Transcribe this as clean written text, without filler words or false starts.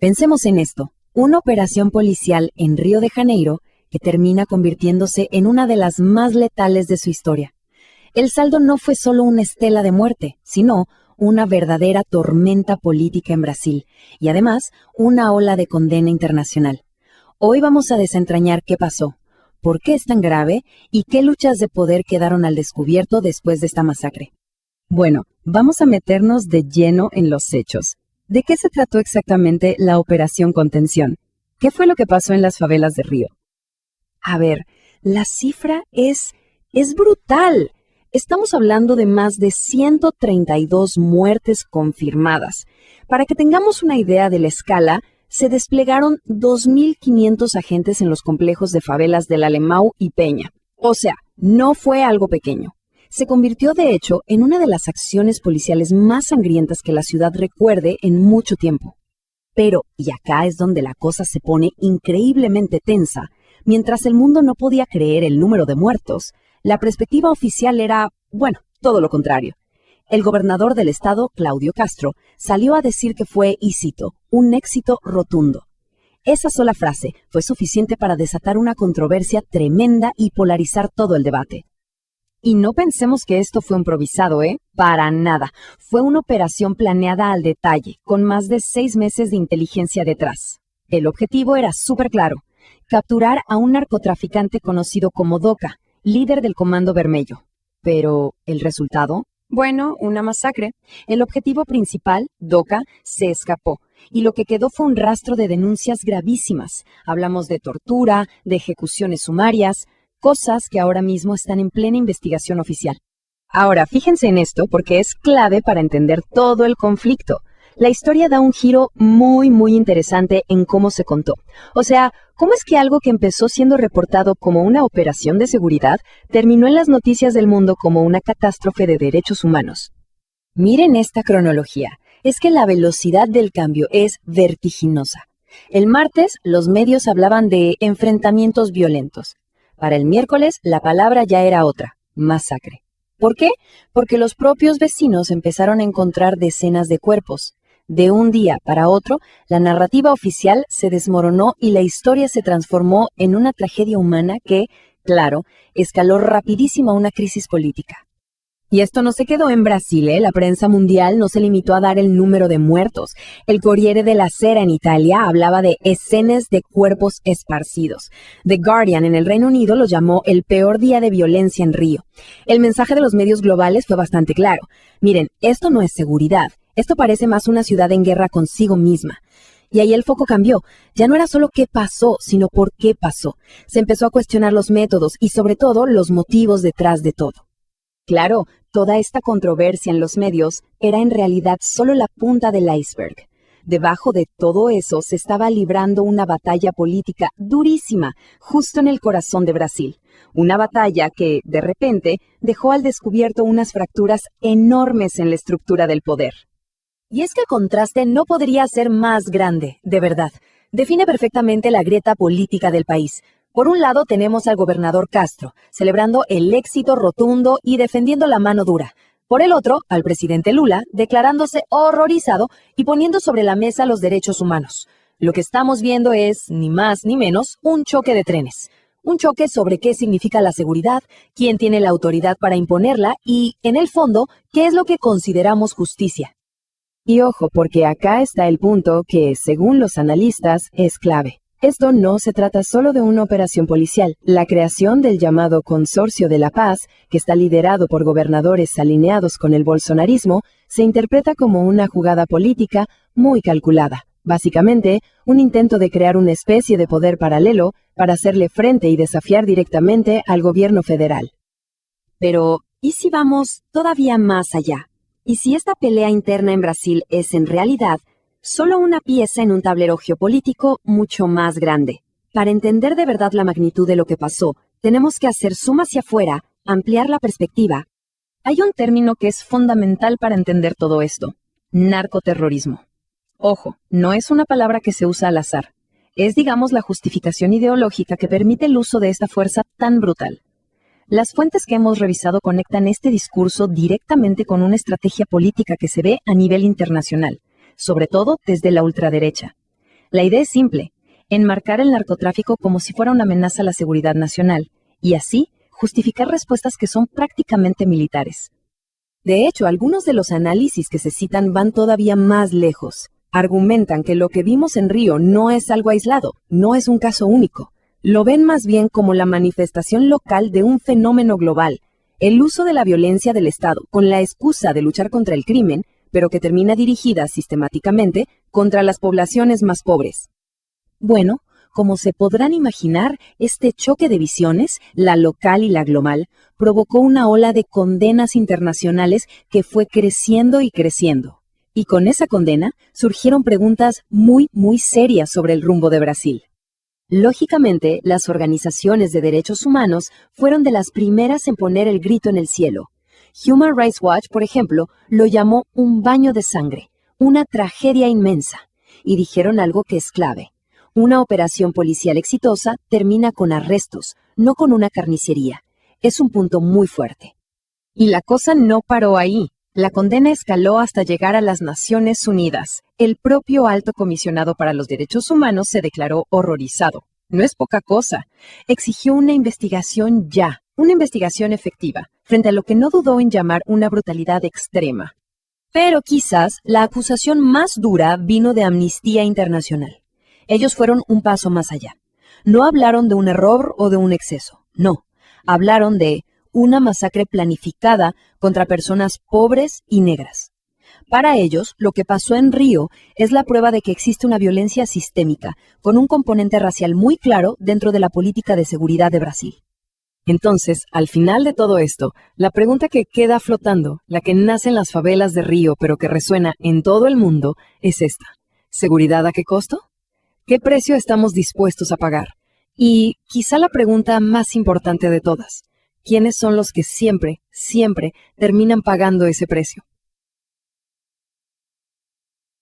Pensemos en esto, una operación policial en Río de Janeiro que termina convirtiéndose en una de las más letales de su historia. El saldo no fue solo una estela de muerte, sino una verdadera tormenta política en Brasil y además una ola de condena internacional. Hoy vamos a desentrañar qué pasó, por qué es tan grave y qué luchas de poder quedaron al descubierto después de esta masacre. Bueno, vamos a meternos de lleno en los hechos. ¿De qué se trató exactamente la Operación Contención? ¿Qué fue lo que pasó en las favelas de Río? A ver, la cifra es brutal. Estamos hablando de más de 132 muertes confirmadas. Para que tengamos una idea de la escala, se desplegaron 2.500 agentes en los complejos de favelas del Alemão y Peña. O sea, no fue algo pequeño. Se convirtió, de hecho, en una de las acciones policiales más sangrientas que la ciudad recuerde en mucho tiempo. Pero, y acá es donde la cosa se pone increíblemente tensa, mientras el mundo no podía creer el número de muertos, la perspectiva oficial era, bueno, todo lo contrario. El gobernador del estado, Cláudio Castro, salió a decir que fue, y cito, un éxito rotundo. Esa sola frase fue suficiente para desatar una controversia tremenda y polarizar todo el debate. Y no pensemos que esto fue improvisado, ¿eh? Para nada. Fue una operación planeada al detalle, con más de 6 meses de inteligencia detrás. El objetivo era súper claro: capturar a un narcotraficante conocido como Doca, líder del Comando Vermelho. Pero, ¿el resultado? Bueno, una masacre. El objetivo principal, Doca, se escapó. Y lo que quedó fue un rastro de denuncias gravísimas. Hablamos de tortura, de ejecuciones sumarias, cosas que ahora mismo están en plena investigación oficial. Ahora, fíjense en esto porque es clave para entender todo el conflicto. La historia da un giro muy interesante en cómo se contó. O sea, ¿cómo es que algo que empezó siendo reportado como una operación de seguridad terminó en las noticias del mundo como una catástrofe de derechos humanos? Miren esta cronología. Es que la velocidad del cambio es vertiginosa. El martes, los medios hablaban de enfrentamientos violentos. Para el miércoles, la palabra ya era otra: masacre. ¿Por qué? Porque los propios vecinos empezaron a encontrar decenas de cuerpos. De un día para otro, la narrativa oficial se desmoronó y la historia se transformó en una tragedia humana que, claro, escaló rapidísimo a una crisis política. Y esto no se quedó en Brasil, ¿eh? La prensa mundial no se limitó a dar el número de muertos. El Corriere della Sera en Italia hablaba de escenas de cuerpos esparcidos. The Guardian en el Reino Unido lo llamó el peor día de violencia en Río. El mensaje de los medios globales fue bastante claro. Miren, esto no es seguridad. Esto parece más una ciudad en guerra consigo misma. Y ahí el foco cambió. Ya no era solo qué pasó, sino por qué pasó. Se empezó a cuestionar los métodos y sobre todo los motivos detrás de todo. Claro, toda esta controversia en los medios era en realidad solo la punta del iceberg. Debajo de todo eso se estaba librando una batalla política durísima, justo en el corazón de Brasil. Una batalla que, de repente, dejó al descubierto unas fracturas enormes en la estructura del poder. Y es que el contraste no podría ser más grande, de verdad. Define perfectamente la grieta política del país. Por un lado tenemos al gobernador Castro, celebrando el éxito rotundo y defendiendo la mano dura. Por el otro, al presidente Lula, declarándose horrorizado y poniendo sobre la mesa los derechos humanos. Lo que estamos viendo es, ni más ni menos, un choque de trenes. Un choque sobre qué significa la seguridad, quién tiene la autoridad para imponerla y, en el fondo, qué es lo que consideramos justicia. Y ojo, porque acá está el punto que, según los analistas, es clave. Esto no se trata solo de una operación policial. La creación del llamado Consorcio de la Paz, que está liderado por gobernadores alineados con el bolsonarismo, se interpreta como una jugada política muy calculada. Básicamente, un intento de crear una especie de poder paralelo para hacerle frente y desafiar directamente al gobierno federal. Pero, ¿y si vamos todavía más allá? ¿Y si esta pelea interna en Brasil es en realidad solo una pieza en un tablero geopolítico mucho más grande? Para entender de verdad la magnitud de lo que pasó, tenemos que hacer zoom hacia afuera, ampliar la perspectiva. Hay un término que es fundamental para entender todo esto: narcoterrorismo. Ojo, no es una palabra que se usa al azar. Es, digamos, la justificación ideológica que permite el uso de esta fuerza tan brutal. Las fuentes que hemos revisado conectan este discurso directamente con una estrategia política que se ve a nivel internacional, sobre todo desde la ultraderecha. La idea es simple: enmarcar el narcotráfico como si fuera una amenaza a la seguridad nacional, y así justificar respuestas que son prácticamente militares. De hecho, algunos de los análisis que se citan van todavía más lejos. Argumentan que lo que vimos en Río no es algo aislado, no es un caso único. Lo ven más bien como la manifestación local de un fenómeno global, el uso de la violencia del Estado con la excusa de luchar contra el crimen, pero que termina dirigida sistemáticamente contra las poblaciones más pobres. Bueno, como se podrán imaginar, este choque de visiones, la local y la global, provocó una ola de condenas internacionales que fue creciendo y creciendo. Y con esa condena surgieron preguntas muy serias sobre el rumbo de Brasil. Lógicamente, las organizaciones de derechos humanos fueron de las primeras en poner el grito en el cielo. Human Rights Watch, por ejemplo, lo llamó un baño de sangre, una tragedia inmensa, y dijeron algo que es clave. Una operación policial exitosa termina con arrestos, no con una carnicería. Es un punto muy fuerte. Y la cosa no paró ahí. La condena escaló hasta llegar a las Naciones Unidas. El propio Alto Comisionado para los Derechos Humanos se declaró horrorizado. No es poca cosa. Exigió una investigación ya, una investigación efectiva, frente a lo que no dudó en llamar una brutalidad extrema. Pero quizás la acusación más dura vino de Amnistía Internacional. Ellos fueron un paso más allá. No hablaron de un error o de un exceso. No, hablaron de una masacre planificada contra personas pobres y negras. Para ellos, lo que pasó en Río es la prueba de que existe una violencia sistémica, con un componente racial muy claro dentro de la política de seguridad de Brasil. Entonces, al final de todo esto, la pregunta que queda flotando, la que nace en las favelas de Río pero que resuena en todo el mundo, es esta: ¿seguridad a qué costo? ¿Qué precio estamos dispuestos a pagar? Y quizá la pregunta más importante de todas: ¿quiénes son los que siempre terminan pagando ese precio?